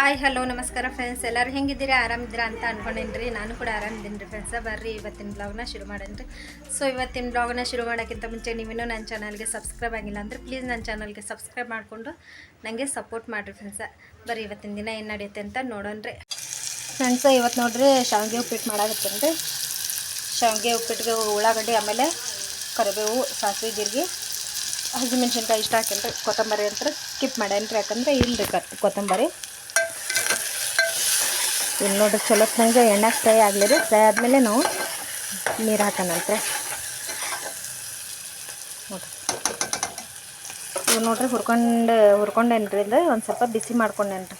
Hi hello ನಮಸ್ಕಾರ friends, ಎಲ್ಲರೂ ಹೆಂಗಿದ್ದೀರಾ? ಆರಾಮಿದ್ದೀರಾ ಅಂತ ಅಂದ್ಕೊಂಡೇನ್ರಿ. ನಾನು ಕೂಡ ಆರಾಮಿದ್ದೀನಿ ರೀ ಫ್ರೆಂಡ್ಸ. ಬರ್ರಿ ಇವತ್ತಿನ ಬ್ಲಾಗ್ನ ಶುರು ಮಾಡೇನ್ರಿ. ಸೊ ಇವತ್ತಿನ ಬ್ಲಾಗ್ನ ಶುರು ಮಾಡೋಕ್ಕಿಂತ ಮುಂಚೆ ನೀವಿನ್ನೂ ನನ್ನ ಚಾನಲ್ಗೆ ಸಬ್ಸ್ಕ್ರೈಬ್ ಆಗಿಲ್ಲ ಅಂದರೆ ಪ್ಲೀಸ್ ನನ್ನ ಚಾನಲ್ಗೆ ಸಬ್ಸ್ಕ್ರೈಬ್ ಮಾಡಿಕೊಂಡು ನನಗೆ ಸಪೋರ್ಟ್ ಮಾಡಿರಿ ಫ್ರೆಂಡ್ಸ. ಬರ್ರಿ ಇವತ್ತಿನ ದಿನ ಏನು ನಡೆಯುತ್ತೆ ಅಂತ ನೋಡೋಣ್ರಿ ಫ್ರೆಂಡ್ಸ. ಇವತ್ತು ನೋಡ್ರಿ ಶಾವಿಗೆ ಉಪ್ಪಿಟ್ಟು ಮಾಡಾಕತ್ತೇನೆ ರೀ. ಶಾವಿಗೆ ಉಪ್ಪಿಟ್ಟಿಗೆ ಉಳ್ಳಾಗಡ್ಡಿ, ಆಮೇಲೆ ಕರಿಬೇವು, ಸಾಸಿವೆ, ಜೀರಿಗೆ, ಹಸಿಮೆಣ್ಸಿನ್ಕಾಯಿ ಇಷ್ಟ ಹಾಕೇನ್ರಿ. ಕೊತ್ತಂಬರಿ ಅಂತ ಸ್ಕಿಪ್ ಮಾಡೇನ್ರಿ, ಯಾಕಂದರೆ ಇಲ್ಲರಿ ಕೊತ್ತಂಬರಿ. ಇಲ್ಲಿ ನೋಡ್ರಿ ಚಲೋತ್ನಂಗೆ ಎಣ್ಣೆ ಫ್ರೈ ಆಗಲಿ ರೀ. ಫ್ರೈ ಆದಮೇಲೆ ನಾವು ನೀರು ಹಾಕೋಣಂತೆ. ನೋಡಿರಿ ಇವು ನೋಡ್ರಿ ಹುರ್ಕೊಂಡೇನ್ರಿ. ಇದು ಒಂದು ಸ್ವಲ್ಪ ಬಿಸಿ ಮಾಡ್ಕೊಂಡೇನ್ರಿ.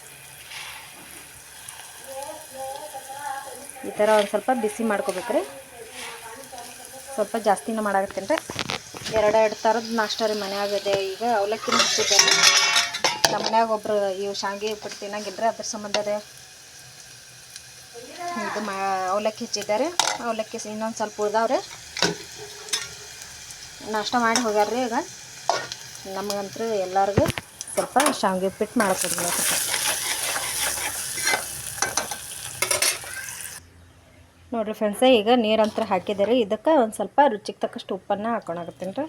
ಈ ಥರ ಒಂದು ಸ್ವಲ್ಪ ಬಿಸಿ ಮಾಡ್ಕೋಬೇಕ್ರಿ. ಸ್ವಲ್ಪ ಜಾಸ್ತಿನ ಮಾಡಾಕತ್ತೇನೆ ರೀ. ಎರಡು ಥರದ್ದು ನಾಷ್ಟ ರೀ ಮನ್ಯಾಗದೆ. ಈಗ ಅವಲಕ್ಕಿನ ಹಚ್ಚಿದ್ದೇನೆ. ನಮ್ಮ ಮನ್ಯಾಗ ಒಬ್ರು ಇವು ಶಾವಿಗೆ ಉಪ್ಪಿಟ್ಟು ತಿನ್ನಂಗಿಲ್ಲ, ಅದ್ರ ಸಂಬಂಧ ಇದು ಅವಲಕ್ಕಿ ಹೆಚ್ಚಿದ್ದಾರೆ. ಅವಲಕ್ಕಿ ಇನ್ನೊಂದು ಸ್ವಲ್ಪ ಉಳ್ದಾವ್ರೆ. ನಾಷ್ಟ ಮಾಡಿ ಹೋಗ್ಯಾರ್ರಿ. ಈಗ ನಮಗಂತೂ ಎಲ್ಲರಿಗೂ ಸ್ವಲ್ಪ ಶಾವಿಗೆ ಉಪ್ಪಿಟ್ಟು ಮಾಡ್ಕೊಡ್ಬೇಕು ನೋಡಿರಿ ಫ್ರೆಂಡ್ಸ. ಈಗ ನೀರಂತರ ಹಾಕಿದ್ದಾರೆ. ಇದಕ್ಕೆ ಒಂದು ಸ್ವಲ್ಪ ರುಚಿಗೆ ತಕ್ಕಷ್ಟು ಉಪ್ಪನ್ನು ಹಾಕೊಳಕತ್ತೀನಿ ರೀ.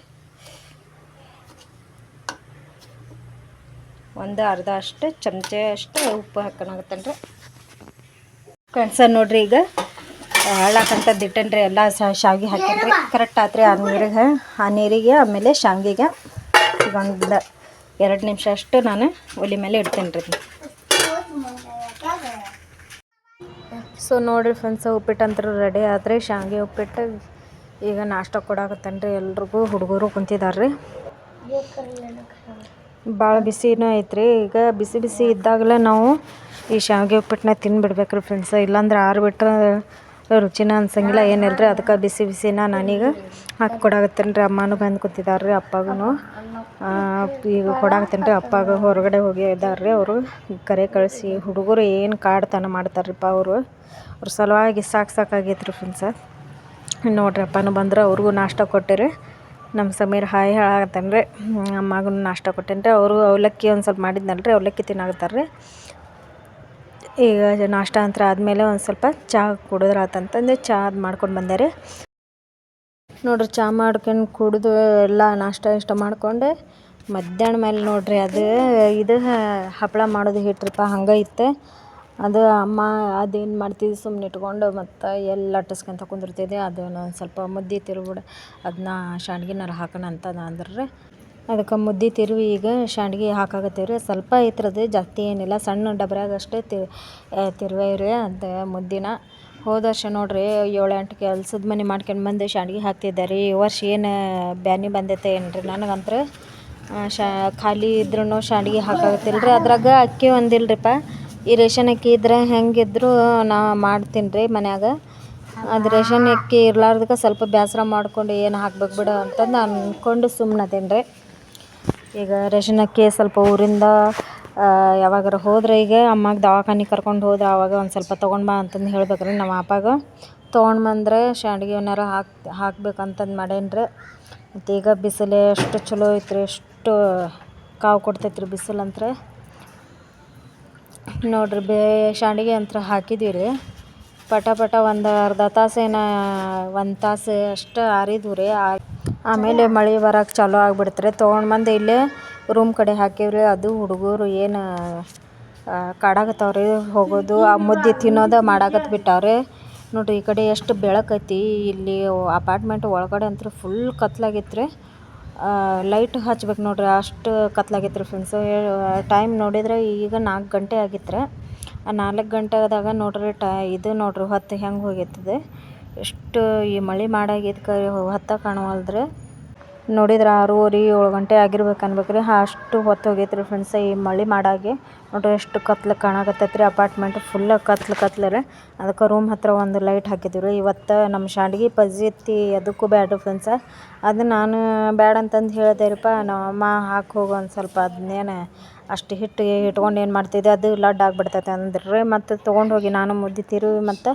ಒಂದು ಅರ್ಧ ಅಷ್ಟು ಚಮಚೆ ಅಷ್ಟು ಉಪ್ಪು ಹಾಕೊಳಕತ್ತೇನೆ ರೀ ಫ್ರೆಂಡ್ಸ. ನೋಡ್ರಿ ಈಗ ಹಳ್ಳಾಕಂತದ್ದು ಇಟ್ಟೇನ್ರಿ. ಎಲ್ಲ ಶಾವಿಗೆ ಹಾಕೇನ್ರಿ. ಕರೆಕ್ಟ್ ಆತ್ರಿ ಆ ನೀರಿಗೆ ಆಮೇಲೆ ಶಾವಿಗೆಗೆ ಈಗ ಒಂದು 2 ನಿಮಿಷ ಅಷ್ಟು ನಾನು ಒಲೆ ಮೇಲೆ ಇಡ್ತೇನೆ ರೀ. ಸೊ ನೋಡಿರಿ ಫ್ರೆಂಡ್ಸ, ಉಪ್ಪಿಟ್ಟು ಅಂತೂ ರೆಡಿ ಆದ್ರಿ. ಶಾವಿಗೆ ಉಪ್ಪಿಟ್ಟು ಈಗ ನಾಷ್ಟ ಕೊಡಾಕತ್ತೇನೆ ರೀ. ಎಲ್ರಿಗೂ ಹುಡುಗರು ಕುಂತಿದ್ದಾರೆ ರೀ. ಭಾಳ ಬಿಸಿನೂ ಐತ್ರಿ. ಈಗ ಬಿಸಿ ಬಿಸಿ ಇದ್ದಾಗಲೇ ನಾವು ಈ ಶಾವಿಗೆ ಉಪ್ಪಿಟ್ಟನ್ನ ತಿಂದುಬಿಡ್ಬೇಕ್ರಿ ಫ್ರೆಂಡ್ಸ. ಇಲ್ಲಾಂದ್ರೆ ಆರಿಬಿಟ್ರೆ ರುಚಿನ ಅನ್ಸಂಗಿಲ್ಲ, ಏನಿಲ್ಲ ರೀ. ಅದಕ್ಕೆ ಬಿಸಿ ಬಿಸಿನ ನಾನೀಗ ಹಾಕಿ ಕೊಡಾಕತ್ತೇನೆ ರೀ. ಅಮ್ಮನೂ ಬಂದು ಕೂತಿದ್ದಾರೆ ರೀ. ಅಪ್ಪಗೂ ಈಗ ಕೊಡಾಕತ್ತೇನೆ ರೀ. ಅಪ್ಪಾಗ ಹೊರಗಡೆ ಹೋಗಿ ಇದ್ದಾರೆ ರೀ. ಅವರು ಕರೆ ಕಳಿಸಿ ಹುಡುಗರು ಏನು ಕಾಡ್ತನ ಮಾಡ್ತಾರ್ರಿಪ್ಪ. ಅವ್ರ ಸಲುವಾಗಿ ಸಾಕಾಗೈತೆ ರೀ ಫ್ರೆಂಡ್ಸ. ನೋಡ್ರಿ ಅಪ್ಪನೂ ಬಂದ್ರೆ ಅವ್ರಿಗೂ ನಾಷ್ಟ ಕೊಟ್ಟಿರಿ. ನಮ್ಮ ಸಮೀರ್ ಹಾಯ್ ಹೇಳಾಕತ್ತೇನೆ ರೀ. ಅಮ್ಮಗೂ ನಾಷ್ಟ ಕೊಟ್ಟೇನೆ ರೀ. ಅವರು ಅವಲಕ್ಕಿ ಒಂದು ಸ್ವಲ್ಪ ಮಾಡಿದ್ನಲ್ಲ ರೀ, ಅವಲಕ್ಕಿ ತಿನ್ನಾಕತ್ತಾರೆ ರೀ. ಈಗ ನಾಷ್ಟ ಅಂತ ಆದಮೇಲೆ ಒಂದು ಸ್ವಲ್ಪ ಚಹಾ ಕುಡಿದ್ರೆ ಆತಂತಂದು ಚಹಾ ಮಾಡ್ಕೊಂಡು ಬಂದೆ ರೀ. ನೋಡ್ರಿ ಚಹಾ ಮಾಡ್ಕೊಂಡು ಕುಡಿದು ಎಲ್ಲ ನಾಷ್ಟ ಇಷ್ಟ ಮಾಡ್ಕೊಂಡೆ ಮಧ್ಯಾಹ್ನ ಮೇಲೆ ನೋಡ್ರಿ ಇದು ಹಪ್ಪಳ ಮಾಡೋದು ಹಿಟ್ರಿಪ್ಪ ಹಂಗೆ ಇತ್ತು. ಅದು ಅಮ್ಮ ಅದೇನು ಮಾಡ್ತಿದ್ದೆ ಸುಮ್ಮನೆ ಇಟ್ಕೊಂಡು ಮತ್ತು ಎಲ್ಲ ಲಟ್ಟಿಸ್ಕೊಂತ ಕುಂದಿರ್ತಿದ್ದೆ. ಅದನ್ನು ಸ್ವಲ್ಪ ಮುದ್ದೆ ತಿರುಗಿಬಿಡ, ಅದನ್ನ ಶಾಂಡ್ಗಿನಾರು ಹಾಕೋಣ ಅಂತ ಅಂದ್ರೆ ರೀ. ಅದಕ್ಕೆ ಮುದ್ದೆ ತಿರುವಿ ಈಗ ಶಾಂಡ್ಗಿ ಹಾಕಾಕತ್ತೀವಿ ರೀ. ಸ್ವಲ್ಪ ಐತ್ರದು, ಜಾಸ್ತಿ ಏನಿಲ್ಲ. ಸಣ್ಣ ಡಬ್ರ್ಯಾಗ ಅಷ್ಟೇ ತಿರುವೇವ್ರಿ ಅದು ಮುದ್ದಿನ. ಹೋದ ವರ್ಷ ನೋಡ್ರಿ 7-8 ಕೆಲ್ಸದ ಮನೆ ಮಾಡ್ಕೊಂಡು ಬಂದು ಶಾಂಡ್ಗಿ ಹಾಕ್ತಿದ್ದಾರೆ ರೀ. ಈ ವರ್ಷ ಏನು ಬ್ಯಾನಿ ಬಂದೈತೆ ಏನ್ರಿ ನನಗಂದ್ರೆ. ಖಾಲಿ ಇದ್ರೂ ಶಾಂಡ್ಗಿ ಹಾಕಾಗತ್ತಿಲ್ಲ ರೀ. ಅದ್ರಾಗ ಅಕ್ಕಿ ಒಂದಿಲ್ರಿಪ್ಪ. ಈ ರೇಷನ್ ಅಕ್ಕಿ ಇದ್ರೆ ಹೆಂಗಿದ್ರು ನಾ ಮಾಡ್ತೀನಿ ರೀ ಮನ್ಯಾಗ. ಅದು ರೇಷನ್ ಅಕ್ಕಿ ಇರ್ಲಾರ್ದಕ್ಕೆ ಸ್ವಲ್ಪ ಬೇಸರ ಮಾಡ್ಕೊಂಡು ಏನು ಹಾಕ್ಬೇಕು ಬಿಡು ಅಂತಂದು ಅಂದ್ಕೊಂಡು ಸುಮ್ಮನದೇನು ರೀ. ಈಗ ರೇಷನ್ ಅಕ್ಕಿ ಸ್ವಲ್ಪ ಊರಿಂದ ಯಾವಾಗಾರ ಹೋದ್ರೆ, ಈಗ ಅಮ್ಮಗೆ ದವಾಖಾನಿಗೆ ಕರ್ಕೊಂಡು ಹೋದ್ರೆ ಆವಾಗ ಒಂದು ಸ್ವಲ್ಪ ತೊಗೊಂಡು ಬಾ ಅಂತಂದು ಹೇಳ್ಬೇಕ್ರಿ ನಮ್ಮ ಅಪ್ಪಾಗ. ತೊಗೊಂಡು ಬಂದರೆ ಶಾಂಡ್ಗಿ ಏನಾರು ಹಾಕ್ಬೇಕಂತಂದು ಮಾಡೇನಿ ರೀ. ಮತ್ತು ಈಗ ಬಿಸಿಲು ಎಷ್ಟು ಚಲೋ ಐತ್ರಿ, ಎಷ್ಟು ಕಾವು ಕೊಡ್ತೈತ್ರಿ ಬಿಸಿಲಂತ್ರ. ನೋಡ್ರಿ ಶಾಂಡ್ಗಿ ಅಂತ ಹಾಕಿದ್ವಿ ರೀ. ಪಟ ಒಂದು ಅರ್ಧ ತಾಸೇನ 1 ತಾಸು ಅಷ್ಟು ಆರಿದ್ವು ರೀ. ಆಮೇಲೆ ಮಳೆ ಬರೋಕೆ ಚಾಲೂ ಆಗಿಬಿಡ್ತ್ರಿ. ತೊಗೊಂಡು ಬಂದು ಇಲ್ಲೇ ರೂಮ್ ಕಡೆ ಹಾಕಿವ್ರಿ. ಅದು ಹುಡುಗರು ಏನು ಕಾಡಾಕತ್ತವ್ರಿ ಹೋಗೋದು, ಆ ಮುದ್ದೆ ತಿನ್ನೋದು ಮಾಡಾಕತ್ತು ಬಿಟ್ಟವ್ರಿ. ನೋಡಿರಿ ಈ ಕಡೆ ಎಷ್ಟು ಬೆಳಕೈತಿ. ಇಲ್ಲಿ ಅಪಾರ್ಟ್ಮೆಂಟ್ ಒಳಗಡೆ ಅಂತೂ ಫುಲ್ ಕತ್ಲಾಗಿತ್ತು ರೀ. ಲೈಟ್ ಹಚ್ಬೇಕು ನೋಡ್ರಿ, ಅಷ್ಟು ಕತ್ಲಾಗಿತ್ತು ರೀ ಫ್ರೆಂಡ್ಸು. ಟೈಮ್ ನೋಡಿದರೆ ಈಗ 4 ಗಂಟೆ ಆಗಿತ್ತು ರೀ. ಆ 4 ಗಂಟೆದಾಗ ನೋಡ್ರಿ ಇದು ನೋಡ್ರಿ ಹೊತ್ತು ಹೆಂಗೆ ಹೋಗೈತದೆ. ಎಷ್ಟು ಈ ಮಳೆ ಮಾಡಾಗಿದ್ದಕ್ಕೆ ಹೊತ್ತ ಕಾಣವಲ್ದ್ರಿ. ನೋಡಿದ್ರೆ 6:30-7 ಗಂಟೆ ಆಗಿರ್ಬೇಕು ಅನ್ಬೇಕ್ರಿ. ಅಷ್ಟು ಹೊತ್ತು ಹೋಗೈತೆ ರೀ ಫ್ರೆಂಡ್ಸ ಈ ಮಳೆ ಮಾಡಾಗಿ. ನೋಡ್ರಿ ಎಷ್ಟು ಕತ್ಲು ಕಾಣಾಕತ್ತೈತೆ ರೀ. ಅಪಾರ್ಟ್ಮೆಂಟ್ ಫುಲ್ ಕತ್ಲು ರೀ. ಅದಕ್ಕೆ ರೂಮ್ ಹತ್ತಿರ ಒಂದು ಲೈಟ್ ಹಾಕಿದ್ದೀವಿ ರೀ. ಇವತ್ತು ನಮ್ಮ ಶಾಂಡ್ಗಿ ಪಜ್ಜಿತ್ತಿ ಅದಕ್ಕೂ ಬ್ಯಾಡ್ರಿ ಫ್ರೆಂಡ್ಸ. ಅದು ನಾನು ಬ್ಯಾಡ ಅಂತಂದು ಹೇಳಿದೆ ರೀಪ್ಪ. ನಮ್ಮಮ್ಮ ಹಾಕಿ ಹೋಗು ಒಂದು ಸ್ವಲ್ಪ, ಅದನ್ನೇನು ಅಷ್ಟು ಹಿಟ್ಟು ಇಟ್ಕೊಂಡು ಏನು ಮಾಡ್ತಿದ್ದೆ, ಅದು ಲಡ್ ಆಗಿಬಿಡ್ತೈತೆ ಅಂದ್ರಿ. ಮತ್ತು ತೊಗೊಂಡು ಹೋಗಿ ನಾನು ಮುದ್ದೆ ತಿರುವಿ ಮತ್ತು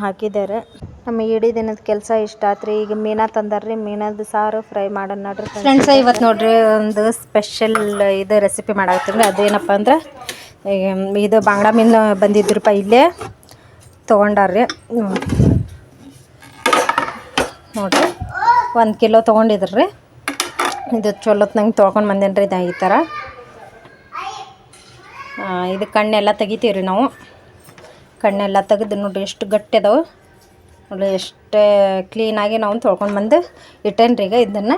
ಹಾಕಿದ್ದೆ ರೀ. ನಮ್ಮ ಇಡೀ ದಿನದ ಕೆಲಸ ಇಷ್ಟ ಆತ್ರಿ. ಈಗ ಮೀನಾ ತಂದಾರ್ರಿ. ಮೀನದ ಸಾರು ಫ್ರೈ ಮಾಡೋಣ ನೋಡ್ರಿ ಫ್ರೆಂಡ್ಸ. ಇವತ್ತು ನೋಡ್ರಿ ಒಂದು ಸ್ಪೆಷಲ್ ಇದು ರೆಸಿಪಿ ಮಾಡಾಕತ್ತೀನಿ. ಅದೇನಪ್ಪ ಅಂದ್ರೆ ಇದು ಬಾಂಗ್ಡಾ ಮೀನು ಬಂದಿದ್ರಪ್ಪ ಇಲ್ಲೇ ತೊಗೊಂಡಾರ್ರಿ ನೋಡಿರಿ 1 ಕಿಲೋ ತೊಗೊಂಡಿದ್ರಿ. ಇದು ಚಲೋತ್ನಂಗೆ ತೊಳ್ಕೊಂಡು ಬಂದೇನ್ರಿ ಇದು ಈ ಥರ. ಇದು ಕಣ್ಣೆಲ್ಲ ತೆಗಿತೀವಿ ರೀ ನಾವು. ಕಣ್ಣೆಲ್ಲ ತೆಗೆದು ನೋಡಿರಿ ಎಷ್ಟು ಗಟ್ಟಿ ಅದಾವೆ ನೋಡಿ, ಎಷ್ಟು ಕ್ಲೀನಾಗಿ ನಾವು ತೊಳ್ಕೊಂಡು ಬಂದು ಇಟ್ಟೇನ್ರಿ. ಈಗ ಇದನ್ನು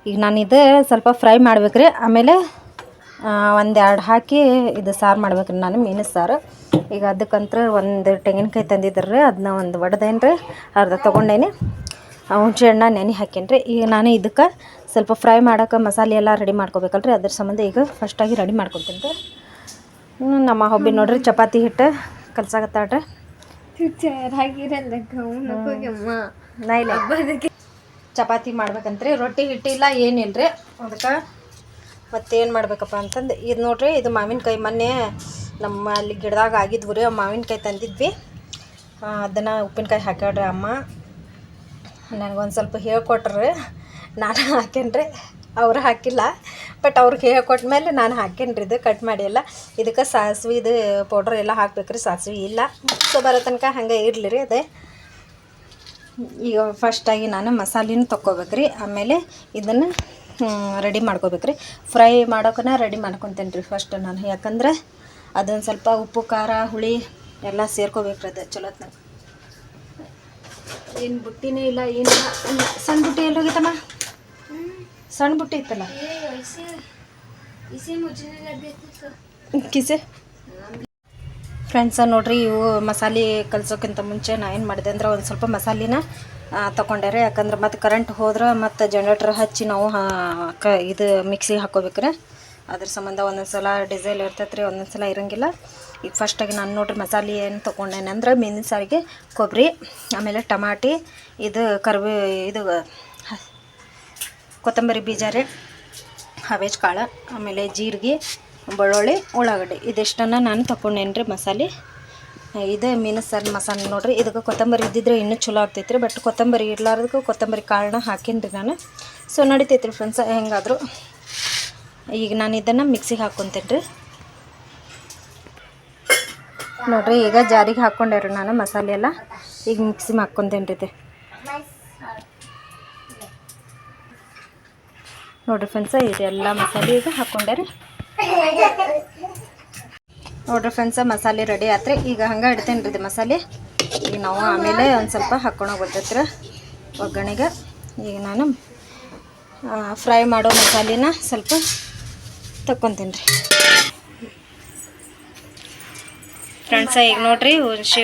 ಈಗ ನಾನು ಇದು ಸ್ವಲ್ಪ ಫ್ರೈ ಮಾಡ್ಬೇಕ್ರಿ. ಆಮೇಲೆ 1-2 ಹಾಕಿ ಇದು ಸಾರು ಮಾಡ್ಬೇಕ್ರಿ ನಾನು, ಮೀನು ಸಾರು. ಈಗ ಅದಕ್ಕಂತ 1 ತೆಂಗಿನಕಾಯಿ ತಂದಿದ್ರಿ, ಅದನ್ನ ಒಂದು ಒಡೆದೇನ್ರಿ, ಅರ್ಧ ತೊಗೊಂಡೇನಿ. ಹುಣಸೆ ಹಣ್ಣು ನೆನೆ ಹಾಕೇನ್ರಿ. ಈಗ ನಾನು ಇದಕ್ಕೆ ಸ್ವಲ್ಪ ಫ್ರೈ ಮಾಡೋಕೆ ಮಸಾಲೆ ಎಲ್ಲ ರೆಡಿ ಮಾಡ್ಕೋಬೇಕಲ್ರಿ, ಅದ್ರ ಸಂಬಂಧ ಈಗ ಫಸ್ಟಾಗಿ ರೆಡಿ ಮಾಡ್ಕೊತೀನಿ ರೀ. ನಮ್ಮ ಹಬ್ಬಿ ನೋಡ್ರಿ ಚಪಾತಿ ಹಿಟ್ಟು ಕಲ್ಸಾಕತ್ತಾಳ್ರಿ. ಚಪಾತಿ ಮಾಡ್ಬೇಕಂತ್ರಿ, ರೊಟ್ಟಿ ಹಿಟ್ಟಿಲ್ಲ ಏನಿಲ್ಲ ರೀ. ಅದಕ್ಕೆ ಮತ್ತೇನು ಮಾಡ್ಬೇಕಪ್ಪ ಅಂತಂದು ಇದು ನೋಡ್ರಿ, ಇದು ಮಾವಿನಕಾಯಿ ಮೊನ್ನೆ ನಮ್ಮ ಅಲ್ಲಿ ಗಿಡದಾಗ ಆಗಿದ್ವು ರೀ. ಮಾವಿನಕಾಯಿ ತಂದಿದ್ವಿ, ಅದನ್ನು ಉಪ್ಪಿನಕಾಯಿ ಹಾಕ್ಯಾಡ್ರಿ ಅಮ್ಮ. ನನಗೊಂದು ಸ್ವಲ್ಪ ಹೇಳ್ಕೊಟ್ರಿ, ನಾನು ಹಾಕೇನ್ರಿ, ಅವ್ರು ಹಾಕಿಲ್ಲ. ಬಟ್ ಅವ್ರಿಗೆ ಹೇಳ್ಕೊಟ್ಮೇಲೆ ನಾನು ಹಾಕೇನ್ರಿ. ಇದು ಕಟ್ ಮಾಡಿ ಎಲ್ಲ ಇದಕ್ಕೆ ಸಾಸಿವೆ ಇದು ಪೌಡ್ರ್ ಎಲ್ಲ ಹಾಕ್ಬೇಕ್ರಿ. ಸಾಸಿವೆ ಇಲ್ಲ, ಸೊ ಬರೋ ತನಕ ಹಂಗೆ ಇರಲಿ ರೀ. ಅದೇ ಈಗ ಫಸ್ಟಾಗಿ ನಾನು ಮಸಾಲೆನೂ ತೊಗೋಬೇಕ್ರಿ. ಆಮೇಲೆ ಇದನ್ನು ರೆಡಿ ಮಾಡ್ಕೋಬೇಕ್ರಿ. ಫ್ರೈ ಮಾಡೋಕನ್ನ ರೆಡಿ ಮಾಡ್ಕೊತೇನೆ ರೀ ಫಸ್ಟ್ ನಾನು, ಯಾಕಂದ್ರೆ ಅದೊಂದು ಸ್ವಲ್ಪ ಉಪ್ಪು ಖಾರ ಹುಳಿ ಎಲ್ಲ ಸೇರ್ಕೋಬೇಕ್ರಿ. ಅದು ಚಲೋತ್ನಾಗ ಏನು ಬುಟ್ಟಿನೇ ಇಲ್ಲ, ಏನಿಲ್ಲ. ಸಣ್ಣ ಬುಟ್ಟಿ ಎಲ್ಲಿ ಹೋಗಿತ್ತಮ್ಮ? ಸಣ್ಣ ಬುಟ್ಟಿ ಇತ್ತಲ್ಲ ಕಿಸೆ. ಫ್ರೆಂಡ್ಸ ನೋಡ್ರಿ, ಇವು ಮಸಾಲೆ ಕಲ್ಸೋಕ್ಕಿಂತ ಮುಂಚೆ ನಾ ಏನು ಮಾಡಿದೆ ಅಂದ್ರೆ ಒಂದು ಸ್ವಲ್ಪ ಮಸಾಲಿನ ತೊಗೊಂಡ್ಯಾರೆ. ಯಾಕಂದ್ರೆ ಮತ್ತು ಕರೆಂಟ್ ಹೋದ್ರೆ ಮತ್ತು ಜನ್ರೇಟರ್ ಹಚ್ಚಿ ನಾವು ಇದು ಮಿಕ್ಸಿಗೆ ಹಾಕ್ಕೋಬೇಕ್ರಿ. ಅದ್ರ ಸಂಬಂಧ ಒಂದೊಂದು ಸಲ ಡಿಸೈಲ್ ಇರ್ತೈತೆ ರೀ, ಒಂದೊಂದು ಸಲ ಇರೋಂಗಿಲ್ಲ. ಈಗ ಫಸ್ಟಾಗಿ ನಾನು ನೋಡ್ರಿ ಮಸಾಲೆ ಏನು ತೊಗೊಂಡೇನೆ ಅಂದ್ರೆ ಮೀನಿನ ಸಾರಿಗೆ ಕೊಬ್ಬರಿ, ಆಮೇಲೆ ಟಮಾಟಿ, ಇದು ಇದು ಕೊತ್ತಂಬರಿ ಬೀಜ ರೀ, ಹವೇಜ್ ಕಾಳು, ಆಮೇಲೆ ಜೀರಿಗೆ, ಬೆಳ್ಳುಳ್ಳಿ, ಉಳ್ಳಾಗಡ್ಡಿ, ಇದಿಷ್ಟನ್ನು ನಾನು ತೊಗೊಂಡೇನಿ ರೀ ಮಸಾಲೆ. ಇದು ಮೀನು ಸಾರು ಮಸಾಲೆ ನೋಡ್ರಿ. ಇದಕ್ಕೆ ಕೊತ್ತಂಬರಿ ಇದ್ದಿದ್ರೆ ಇನ್ನೂ ಚಲೋ ಆಗ್ತೈತೆ ರೀ. ಬಟ್ ಕೊತ್ತಂಬರಿ ಇರ್ಲಾರ್ದಕ್ಕೆ ಕೊತ್ತಂಬರಿ ಕಾಳನ್ನ ಹಾಕೀನಿ ರೀ ನಾನು. ಸೊ ನಡಿತೈತೆ ರೀ ಫ್ರೆಂಡ್ಸ ಹೆಂಗಾದರೂ. ಈಗ ನಾನು ಇದನ್ನು ಮಿಕ್ಸಿಗೆ ಹಾಕ್ಕೊತೇನೆ ರೀ. ನೋಡ್ರಿ ಈಗ ಜಾರಿಗೆ ಹಾಕ್ಕೊಂಡೆ ರೀ ನಾನು ಮಸಾಲೆ ಎಲ್ಲ. ಈಗ ಮಿಕ್ಸಿ ಹಾಕ್ಕೊತೇನೆ ರೀ. ನೋಡ್ರಿ ಫ್ರೆಂಡ್ಸ ಇದೆಲ್ಲ ಮಸಾಲೆ ಈಗ ಹಾಕ್ಕೊಂಡೆ ರೀ. ನೋಡ್ರಿ ಫ್ರೆಂಡ್ಸ ಮಸಾಲೆ ರೆಡಿ ಆತ್ರಿ. ಈಗ ಹಂಗೆ ಇಡ್ತೇನೆ ರೀ ಇದು ಮಸಾಲೆ. ಈಗ ನಾವು ಆಮೇಲೆ ಒಂದು ಸ್ವಲ್ಪ ಹಾಕ್ಕೊಂಡು ಬರ್ತೈತೆ ಒಗ್ಗರಣೆಗೆ. ಈಗ ನಾನು ಫ್ರೈ ಮಾಡೋ ಮಸಾಲೆನ ಸ್ವಲ್ಪ ತಕ್ಕೊತೀನಿ ರೀ ಫ್ರೆಂಡ್ಸ. ಈಗ ನೋಡ್ರಿ ಹುಣಸೆ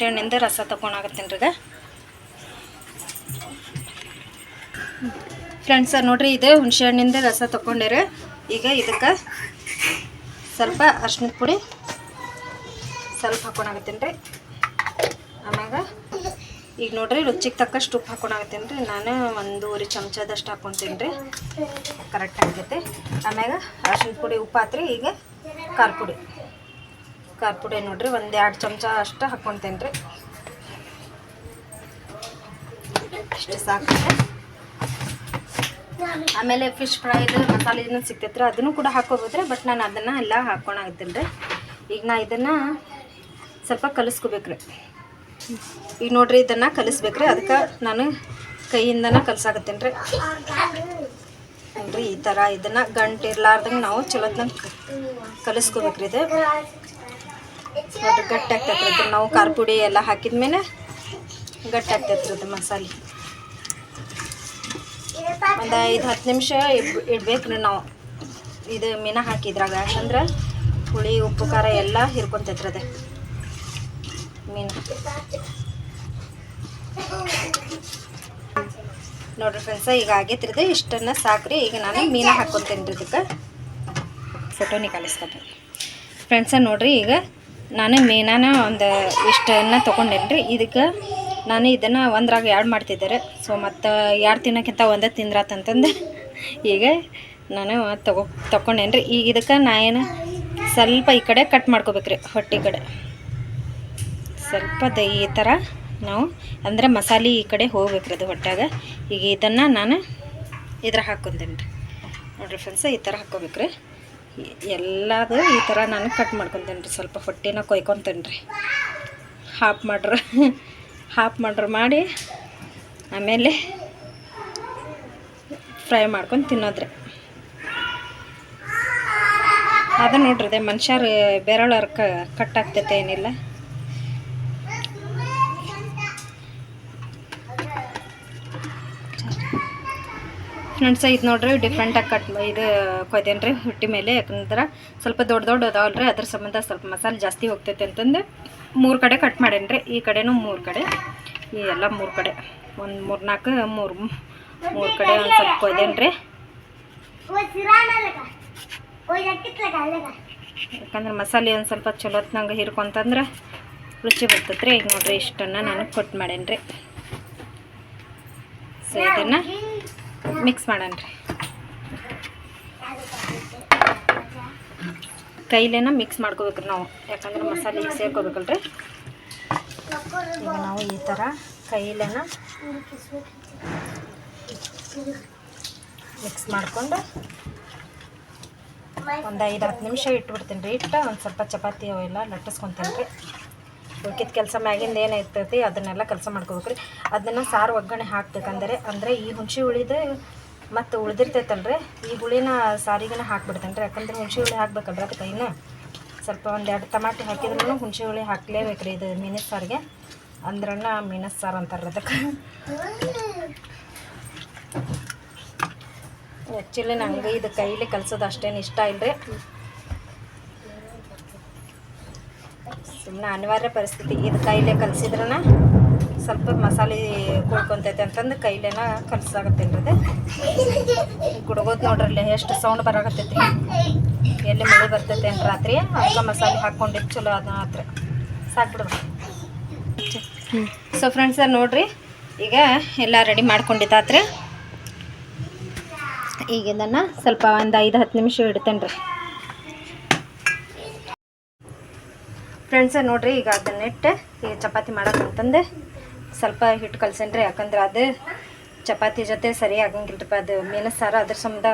ಹಣ್ಣಿಂದ ರಸ ತಗೊಂಡಾಗತ್ತೀನಿ ರೀ ಈಗ. ಫ್ರೆಂಡ್ಸ ನೋಡ್ರಿ, ಇದು ಹುಣಸೆ ಹಣ್ಣಿಂದ ರಸ ತಗೊಂಡಿರಿ. ಈಗ ಇದಕ್ಕೆ ಸ್ವಲ್ಪ ಅರ್ಶಿಣದ ಪುಡಿ ಸ್ವಲ್ಪ ಹಾಕ್ಕೊಳಕತ್ತೀನಿ ರೀ. ಆಮ್ಯಾಗ ಈಗ ನೋಡ್ರಿ ರುಚಿಗೆ ತಕ್ಕಷ್ಟು ಉಪ್ಪು ಹಾಕ್ಕೊಳಕತ್ತೀನಿ ರೀ. ನಾನು 1.5 ಚಮಚದಷ್ಟು ಹಾಕ್ಕೊತೀನಿ ರೀ, ಕರೆಕ್ಟ್ ಆಗೈತೆ. ಆಮ್ಯಾಗ ಅರ್ಶಿಣದ ಪುಡಿ ಉಪ್ಪು ಹಾಕ್ರಿ. ಈಗ ಖಾರ ಪುಡಿ ನೋಡ್ರಿ 1-2 ಚಮಚ ಅಷ್ಟು ಹಾಕ್ಕೊತೀನಿ ರೀ. ಇಷ್ಟು ಸಾಕು. ಆಮೇಲೆ ಫಿಶ್ ಫ್ರೈದು ಮಸಾಲೆನೂ ಸಿಗ್ತೈತೆ ರೀ, ಅದನ್ನು ಕೂಡ ಹಾಕ್ಕೋಬೋದ್ರಿ. ಬಟ್ ನಾನು ಅದನ್ನು ಎಲ್ಲ ಹಾಕ್ಕೊಳಕತ್ತೀನಿ ರೀ. ಈಗ ನಾ ಇದನ್ನು ಸ್ವಲ್ಪ ಕಲಿಸ್ಕೋಬೇಕ್ರಿ. ಈಗ ನೋಡ್ರಿ ಇದನ್ನು ಕಲಿಸ್ಬೇಕ್ರಿ. ಅದಕ್ಕೆ ನಾನು ಕೈಯಿಂದನೇ ಕಲ್ಸಾಕತ್ತೀನಿ ರೀ. ನೋಡ್ರಿ ಈ ಥರ ಇದನ್ನು ಗಂಟು ಇರ್ಲಾರ್ದಂಗೆ ನಾವು ಚಲೋತ್ನಂಗೆ ಕಲಿಸ್ಕೋಬೇಕ್ರಿ. ಇದು ನೋಡ್ರಿ ಗಟ್ಟಿ ಆಗ್ತೈತೆ ರೀ. ನಾವು ಖಾರ ಪುಡಿ ಎಲ್ಲ ಹಾಕಿದ್ಮೇಲೆ ಗಟ್ಟಿ ಆಗ್ತೈತೆ ರೀ ಇದು ಮಸಾಲೆ. ಒಂದು 5-10 ನಿಮಿಷ ಇಡ್ಬೇಕ್ರಿ ನಾವು ಇದು ಮೀನ ಹಾಕಿದ್ರಾಗ. ಯಾಕಂದ್ರೆ ಹುಳಿ ಉಪ್ಪು ಖಾರ ಎಲ್ಲ ಹಿರ್ಕೊಂತೈತ್ರಿ ಅದು ಮೀನು. ನೋಡ್ರಿ ಫ್ರೆಂಡ್ಸ ಈಗ ಆಗೈತ್ರಿದು, ಇಷ್ಟನ್ನು ಸಾಕ್ರಿ. ಈಗ ನಾನು ಮೀನ ಹಾಕ್ಕೊತೇನೆ ರೀ. ಇದಕ್ಕೆ ಫೋಟೋನಿ ಕಲಿಸ್ಕೊತೀನಿ ಫ್ರೆಂಡ್ಸ. ನೋಡ್ರಿ ಈಗ ನಾನು ಮೀನಾನ ಒಂದು ಇಷ್ಟನ್ನು ತೊಗೊಂಡೇನಿ ರೀ. ಇದಕ್ಕೆ ನಾನು ಇದನ್ನು ಒಂದ್ರಾಗ 2 ಮಾಡ್ತಿದ್ದೆ. ಸೊ ಮತ್ತು 2 ತಿನ್ನೋಕ್ಕಿಂತ ಒಂದೇ ತಿಂದ್ರಾತಂತಂದು ಈಗ ನಾನು ತೊಗೊಂಡೇನಿ ರೀ. ಈಗ ಇದಕ್ಕೆ ನಾನು ಸ್ವಲ್ಪ ಈ ಕಡೆ ಕಟ್ ಮಾಡ್ಕೋಬೇಕ್ರಿ, ಹೊಟ್ಟೆ ಕಡೆ ಸ್ವಲ್ಪ ಈ ಥರ ನಾವು ಅಂದರೆ ಮಸಾಲೆ ಈ ಕಡೆ ಹೋಗ್ಬೇಕ್ರಿ ಅದು ಹೊಟ್ಯಾಗ. ಈಗ ಇದನ್ನು ನಾನು ಇದ್ರಾಗ ಹಾಕ್ಕೊತೀನಿ ರೀ. ನೋಡಿರಿ ಫ್ರೆಂಡ್ಸ ಈ ಥರ ಹಾಕ್ಕೋಬೇಕ್ರಿ. ಎಲ್ಲದು ಈ ಥರ ನಾನು ಕಟ್ ಮಾಡ್ಕೊತೇನೆ ರೀ. ಸ್ವಲ್ಪ ಹೊಟ್ಟೆನ ಕೊಯ್ಕೊತೇನೆ ರೀ. ಹಾಫ್ ಮಾಡ್ರ್ ಮಾಡಿ ಆಮೇಲೆ ಫ್ರೈ ಮಾಡ್ಕೊಂಡು ತಿನ್ನೋದ್ರಿ. ಅದು ನೋಡ್ರಿ ಅದೇ ಮನುಷ್ಯರು ಬೆರಳರ ಕಟ್ಟಾಗ್ತೈತೆ ಏನಿಲ್ಲ. ಫ್ರೆಂಡ್ಸ ಇದು ನೋಡ್ರಿ ಡಿಫ್ರೆಂಟಾಗಿ ಇದು ಕೊಯ್ದೇನು ರೀ ಹೊಟ್ಟೆ ಮೇಲೆ. ಯಾಕಂದ್ರೆ ಸ್ವಲ್ಪ ದೊಡ್ಡ ಅದಾವಲ್ಲ ರೀ, ಅದ್ರ ಸಂಬಂಧ ಸ್ವಲ್ಪ ಮಸಾಲೆ ಜಾಸ್ತಿ ಹೋಗ್ತೈತೆ ಅಂತಂದು 3 ಕಡೆ ಕಟ್ ಮಾಡೇನಿ ರೀ. ಈ ಕಡೆನೂ 3 ಕಡೆ, ಈ ಎಲ್ಲ 3 ಕಡೆ, ಒಂದು 3 ಕಡೆ ಒಂದು ಸ್ವಲ್ಪ ಕೊಯ್ದೇನು ರೀ. ಯಾಕಂದ್ರೆ ಮಸಾಲೆ ಒಂದು ಸ್ವಲ್ಪ ಚಲೋ ಹೊತ್ನಂಗೆ ಹೀರ್ಕೊಂತಂದ್ರೆ ರುಚಿ ಬರ್ತೈತೆ ರೀ. ಈಗ ನೋಡ್ರಿ ಇಷ್ಟನ್ನು ನಾನು ಕಟ್ ಮಾಡೇನಿ ರೀ. ಸೊ ಇದನ್ನು ಮಿಕ್ಸ್ ಮಾಡೋಣ ರೀ. ಕೈಲೇನ ಮಿಕ್ಸ್ ಮಾಡ್ಕೋಬೇಕ್ರಿ ನಾವು, ಯಾಕಂದ್ರೆ ಮಸಾಲೆ ಈಗ ಸೇರ್ಕೋಬೇಕಲ್ರಿ. ಈಗ ನಾವು ಈ ಥರ ಕೈಲೇನ ಮಿಕ್ಸ್ ಮಾಡ್ಕೊಂಡು ಒಂದು 5-10 ನಿಮಿಷ ಇಟ್ಬಿಡ್ತೀನಿ ರೀ. ಇಟ್ಟು ಒಂದು ಸ್ವಲ್ಪ ಚಪಾತಿ ಅವೆಲ್ಲ ಲಟ್ಟಿಸ್ಕೊತೀನಿ ರೀ. ಉಳ್ಕಿದ ಕೆಲಸ ಮ್ಯಾಗಿಂದ ಏನು ಇರ್ತೈತಿ ಅದನ್ನೆಲ್ಲ ಕೆಲಸ ಮಾಡ್ಕೋಬೇಕ್ರಿ. ಅದನ್ನು ಸಾರು ಒಗ್ಗರಣೆ ಹಾಕ್ಬೇಕಂದ್ರೆ ಈ ಹುಣಸೆ ಹುಳಿದು ಮತ್ತು ಉಳಿದಿರ್ತೈತಲ್ರಿ, ಈ ಹುಳಿನ ಸಾರಿಗೆನ ಹಾಕ್ಬಿಡ್ತೇನೆ ರೀ. ಯಾಕಂದ್ರೆ ಹುಣಸೆ ಹುಳಿ ಹಾಕ್ಬೇಕಲ್ರಿ ಅದಕ್ಕೆ ಇನ್ನೂ ಸ್ವಲ್ಪ 1-2 ಟಮಾಟಿ ಹಾಕಿದ್ರೂ ಹುಣಸೆ ಹುಳಿ ಹಾಕ್ಲೇಬೇಕ್ರಿ ಇದು ಮೀನಿನ ಸಾರಿಗೆ. ಅಂದ್ರನ್ನ ಮೀನಿನ ಸಾರು ಅಂತಾರೆ ಅದಕ್ಕೆ. ಆ್ಯಕ್ಚುಲಿ ನಂಗೆ ಇದು ಕೈಲಿ ಕಲ್ಸೋದು ಅಷ್ಟೇನು ಇಷ್ಟ ಇಲ್ಲರಿ. ಸುಮ್ಮನೆ ಅನಿವಾರ್ಯ ಪರಿಸ್ಥಿತಿ. ಇದು ಕೈಲೇ ಕಲಿಸಿದ್ರನ ಸ್ವಲ್ಪ ಮಸಾಲೆ ಕುಳ್ಕೊತೈತೆ ಅಂತಂದು ಕೈಲೇನ ಕಲ್ಸಾಗತ್ತೇನ್ರಿ. ಅದು ಗುಡ್ಗೋದು ನೋಡ್ರಲ್ಲಿ ಎಷ್ಟು ಸೌಂಡ್ ಬರಾಕತ್ತೈತಿ. ಎಲ್ಲಿ ಮಳೆ ಬರ್ತೈತೆ ಅಂತ ರಾತ್ರಿ ಅದಕ್ಕೆ ಮಸಾಲೆ ಹಾಕ್ಕೊಂಡಿದ್ದು ಚಲೋ ಅದ ಹತ್ರ ಸಾಕ್ಬಿಡ್ಬೇಕು. ಸೊ ಫ್ರೆಂಡ್ಸ ನೋಡ್ರಿ ಈಗ ಎಲ್ಲ ರೆಡಿ ಮಾಡ್ಕೊಂಡಿದ್ದಾತ್ರಿ. ಈಗ ಇದನ್ನು ಸ್ವಲ್ಪ ಒಂದು 5-10 ನಿಮಿಷ ಇಡ್ತೇನೆ ರೀ. ಫ್ರೆಂಡ್ಸ ನೋಡ್ರಿ ಈಗ ಅದನ್ನಿಟ್ಟು ಈಗ ಚಪಾತಿ ಮಾಡೋಕ್ಕಂತಂದು ಸ್ವಲ್ಪ ಹಿಟ್ಟು ಕಲ್ಸೇನ್ರಿ. ಯಾಕಂದ್ರೆ ಅದು ಚಪಾತಿ ಜೊತೆ ಸರಿ ಆಗಂಗಿಲ್ಲರಿಪ್ಪ. ಅದು ಮೀನು ಸಾರು ಅದ್ರ ಸಂಬಂಧ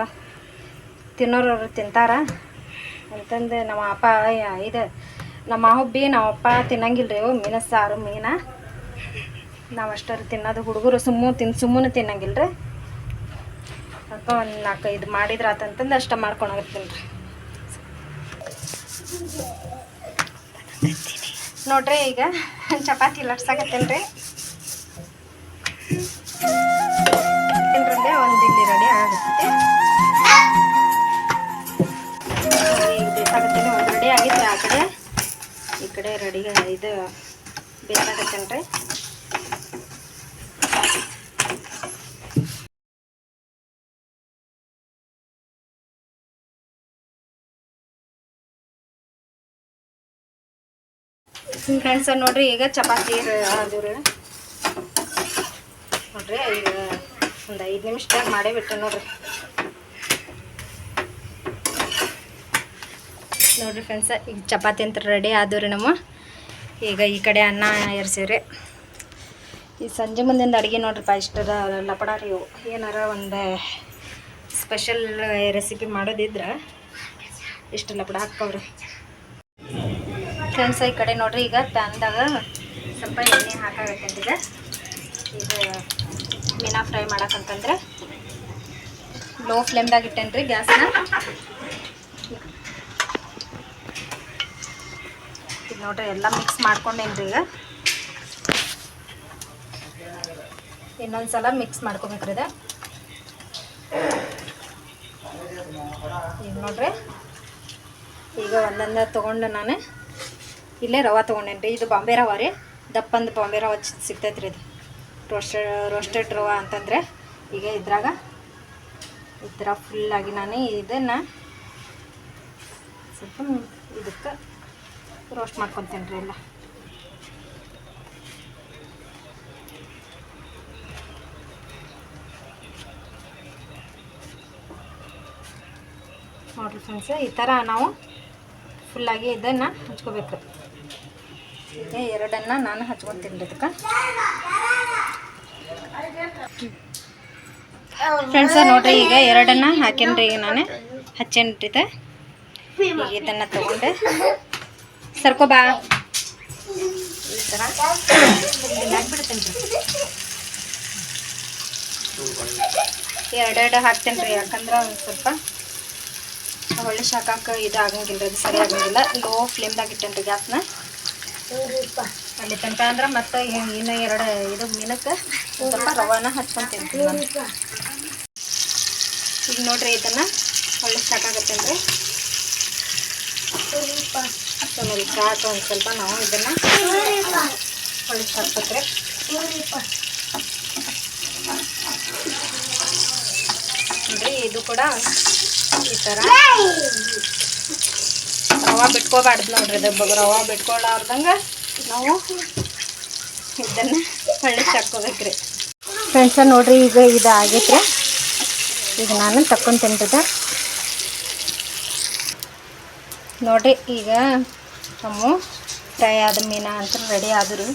ತಿನ್ನೋರು ತಿಂತಾರ ಅಂತಂದು ನಮ್ಮ ಅಪ್ಪ ಇದು ನಮ್ಮ ಹುಬ್ಬಿ ನಮ್ಮ ಅಪ್ಪ ತಿನ್ನಂಗಿಲ್ಲ ರೀ ಮೀನು ಸಾರು. ನಾವು ಅಷ್ಟರ ತಿನ್ನೋದು, ಹುಡುಗರು ಸುಮ್ಮನೆ ತಿನ್ನಂಗಿಲ್ಲ ರೀ. ಅದಕ್ಕೆ ಒಂದು 4-5 ಮಾಡಿದ್ರೆ ಆತಂತಂದು ಅಷ್ಟ ಮಾಡ್ಕೊಂಡು ಹೋಗ್ತೀನಿ ರೀ. ನೋಡ್ರಿ ಈಗ ಚಪಾತಿ ಲಟ್ಸಾಕತ್ತೇನೆ ರೀ. ಒಂದು ಇಲ್ಲಿ ರೆಡಿ ಆಗುತ್ತೆ. ಬೇಸಾಕತ್ತೇನೆ. ಒಂದು ರೆಡಿ ಆಗಿದ್ರೆ ಆ ಕಡೆ ಈ ಕಡೆ ರೆಡಿ ಇದು ಬೇಸಾಕತ್ತೇನೆ ರೀ. ಫ್ರೆಂಡ್ಸ್ ನೋಡ್ರಿ ಈಗ ಚಪಾತಿ ಅದು ರೀ. ನೋಡ್ರಿ ಈಗ ಒಂದು 5 ನಿಮಿಷದಾಗ ಮಾಡೇ ಬಿಟ್ಟೆ ನೋಡ್ರಿ. ನೋಡ್ರಿ ಫ್ರೆಂಡ್ಸ ಈಗ ಚಪಾತಿ ಅಂತ ರೆಡಿ ಆದವು ರೀ. ನಮ್ಮ ಈಗ ಈ ಕಡೆ ಅನ್ನ ಏರ್ಸೀವ್ರಿ. ಈ ಸಂಜೆ ಮುಂದಿಂದ ಅಡುಗೆ ನೋಡ್ರಿಪ್ಪ ಇಷ್ಟರ ಲಪಡ ರೀ. ಏನಾರ ಒಂದು ಸ್ಪೆಷಲ್ ರೆಸಿಪಿ ಮಾಡೋದಿದ್ರೆ ಇಷ್ಟು ಲಪಡ ಹಾಕ್ತಾವ್ರಿ. ಫ್ರೆಂಡ್ಸ್ ಈ ಕಡೆ ನೋಡ್ರಿ ಈಗ ಪ್ಯಾನ್ದಾಗ ಸ್ವಲ್ಪ ಎಣ್ಣೆ ಹಾಕಾಗತ್ತಂದ್ರೆ ಇದು ಮೀನಾ ಫ್ರೈ ಮಾಡಕ್ಕಂತಂದ್ರೆ ಲೋ ಫ್ಲೇಮ್ದಾಗ ಇಟ್ಟೇನೆ ರೀ ಗ್ಯಾಸ್ನ. ಇದು ನೋಡ್ರಿ ಎಲ್ಲ ಮಿಕ್ಸ್ ಮಾಡ್ಕೊಂಡೇನಿ ರೀ. ಈಗ ಇನ್ನೊಂದು ಸಲ ಮಿಕ್ಸ್ ಮಾಡ್ಕೊಬೇಕ್ರಿ ಇದು. ಈಗ ನೋಡ್ರಿ ಈಗ ಒಂದೊಂದು ತೊಗೊಂಡು ನಾನು ಇಲ್ಲೇ ರವೆ ತೊಗೊಂಡೇನಿ ರೀ. ಇದು ಬಾಂಬೆ ರವೆ ರೀ. ದಪ್ಪಂದು ಬಾಂಬೆ ರವೆ ಸಿಗ್ತೈತೆ ರೀ. ಇದು ರೋಸ್ಟೆಡ್ ರವೆ ಅಂತಂದರೆ ಈಗ ಇದ್ರಾಗ ಈ ಥರ ಫುಲ್ಲಾಗಿ ನಾನು ಇದನ್ನು ಸ್ವಲ್ಪ ಇದಕ್ಕೆ ರೋಸ್ಟ್ ಮಾಡ್ಕೊತೇನೆ ರೀ ಎಲ್ಲ. ನೋಡಿರಿ ಫ್ರೆಂಡ್ಸ್ ಈ ಥರ ನಾವು ಫುಲ್ಲಾಗಿ ಇದನ್ನು ಹಚ್ಕೋಬೇಕು. ಈಗ 2 ನಾನು ಹಚ್ಕೊತೀನಿ ರೀ ಇದಕ್ಕೆ. ಫ್ರೆಂಡ್ಸ ನೋಡ್ರಿ ಈಗ 2 ಹಾಕೇನಿ ರೀ. ಈಗ ನಾನು ಹಚ್ಚೇನಿ ರೀ. ಈಗ ಇದನ್ನು ತಗೊಂಡೆ ಸರ್ಕೊ ಬಾ ಈ ಥರ ಹಾಕ್ಬಿಡ್ತೇನೆ ರೀ ಎರಡೆರಡು ಹಾಕ್ತೇನೆ ರೀ. ಯಾಕಂದ್ರೆ ಒಂದು ಸ್ವಲ್ಪ ಒಳ್ಳೆ ಶಾಖಕ್ಕೆ ಇದು ಆಗಂಗಿಲ್ಲ ರೀ, ಅದು ಸರಿ ಆಗಂಗಿಲ್ಲ. ಲೋ ಫ್ಲೇಮ್ದಾಗ ಇಟ್ಟೇನೆ ರೀ ಗ್ಯಾಸ್ನ ಅಲ್ಲಿ ತನಕ. ಅಂದ್ರೆ ಮತ್ತು ಇನ್ನು ಎರಡು ಇದು ಮೀನಕ್ಕೆ ಸ್ವಲ್ಪ ರವಾನ ಹಚ್ಕೊತೀನಿ ರೀ ನಾನು. ಈಗ ನೋಡ್ರಿ ಇದನ್ನು ಒಳ್ಳೆ ಸಾಕಾಗತ್ತೇನೆ ರೀ. ಆಮೇಲೆ ಸಾಕು ಒಂದು ಸ್ವಲ್ಪ ನಾವು ಇದನ್ನು ಒಳ್ಳೆ ಸಾಕ್ಬೇಕ್ರಿ. ನೋಡ್ರಿ ಇದು ಕೂಡ ಈ ಥರ ರವೆ ಬಿಟ್ಕೋಬಾರ್ದು ನೋಡ್ರಿ. ಅದು ರವೆ ಬಿಟ್ಕೊಳ್ಳಾರ್ದಂಗೆ ನಾವು ಇದನ್ನು ಒಳ್ಳೆ ಸಾಕ್ಕೋಬೇಕ್ರಿ ಫ್ರೆಂಡ್ಸ. ನೋಡ್ರಿ ಈಗ ಇದು ಆಗೈತ್ರಿ. ಈಗ ನಾನು ತಕ್ಕೊಂತೀನಿ ರೀ. ನೋಡಿರಿ ಈಗ ನಮ್ಮ ಫ್ರೈ ಆದ ಮೀನ ಅಂತ ರೆಡಿ ಆದರು.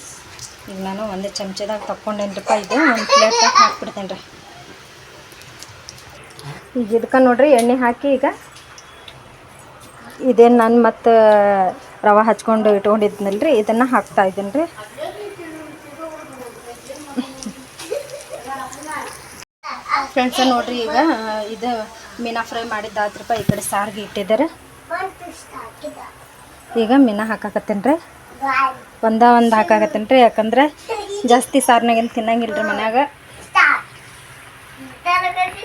ಈಗ ನಾನು ಒಂದು ಚಮಚದಾಗ ತಕ್ಕೊಂಡೇನ್ರಿಪ್ಪ. ಇದು ಒಂದು ಪ್ಲೇಟ್ದಾಗ ಹಾಕ್ಬಿಡ್ತೇನೆ ರೀ. ಈಗ ಇದಕ್ಕೆ ನೋಡ್ರಿ ಎಣ್ಣೆ ಹಾಕಿ ಈಗ ಇದೇನು ನಾನು ಮತ್ತು ರವೆ ಹಚ್ಕೊಂಡು ಇಟ್ಕೊಂಡಿದ್ನಲ್ಲ ರೀ, ಇದನ್ನು ಹಾಕ್ತಾ ಇದ್ದೀನಿ ರೀ. ಫ್ರೆಂಡ್ಸ ನೋಡ್ರಿ ಈಗ ಇದು ಮೀನಾ ಫ್ರೈ ಮಾಡಿದ್ದಾದ್ರಪ್ಪ. ಈ ಕಡೆ ಸಾರಿಗೆ ಇಟ್ಟಿದ್ದಾರೆ. ಈಗ ಮೀನಾ ಹಾಕಾಕತ್ತೇನೆ ರೀ. ಒಂದು ಹಾಕಾಕತ್ತೇನೆ ರೀ. ಯಾಕಂದ್ರೆ ಜಾಸ್ತಿ ಸಾರ್ನಾಗೇನು ತಿನ್ನಂಗಿಲ್ಲ ರೀ ಮನ್ಯಾಗ.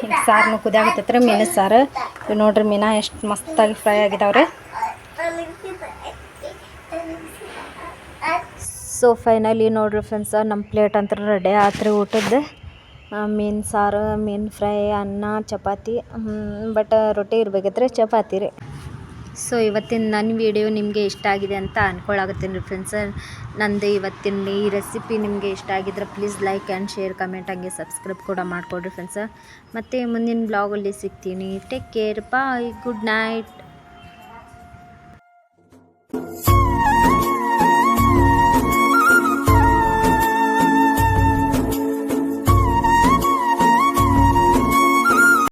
ಈಗ ಸಾರನ್ನು ಕುದಿಯಾಗತ್ತೈತೆ ರೀ, ಮೀನಿನ ಸಾರು. ನೋಡ್ರಿ ಮೀನಾ ಎಷ್ಟು ಮಸ್ತಾಗಿ ಫ್ರೈ ಆಗಿದಾವ್ರಿ. ಸೊ ಫೈನಲಿ ನೋಡ್ರಿ ಫ್ರೆಂಡ್ಸ, ನಮ್ಮ ಪ್ಲೇಟ್ ಅಂತ ರೆಡಿ ಆತ್ರಿ ಊಟದ್ದು. ಮೀನು ಸಾರು, ಮೀನು ಫ್ರೈ, ಅನ್ನ, ಚಪಾತಿ. ಬಟ್ ರೊಟ್ಟಿ ಇರ್ಬೇಕೈತ್ರಿ, ಚಪಾತಿ ರೀ. ಸೊ ಇವತ್ತಿನ ನನ್ನ ವಿಡಿಯೋ ನಿಮಗೆ ಇಷ್ಟ ಆಗಿದೆ ಅಂತ ಅಂದ್ಕೊಳ್ಳಾಗತ್ತೀನಿ ರೀ ಫ್ರೆಂಡ್ಸ. ನಂದು ಇವತ್ತಿನ ಈ ರೆಸಿಪಿ ನಿಮಗೆ ಇಷ್ಟ ಆಗಿದ್ರೆ please like and share, comment, ಹಂಗೆ ಸಬ್ಸ್ಕ್ರೈಬ್ ಕೂಡ ಮಾಡಿಕೊಡ್ರಿ ಫ್ರೆಂಡ್ಸ. ಮತ್ತು ಮುಂದಿನ ಬ್ಲಾಗಲ್ಲಿ ಸಿಗ್ತೀನಿ. ಟೇಕ್ ಕೇರ್, ಬಾಯ್, ಗುಡ್ ನೈಟ್.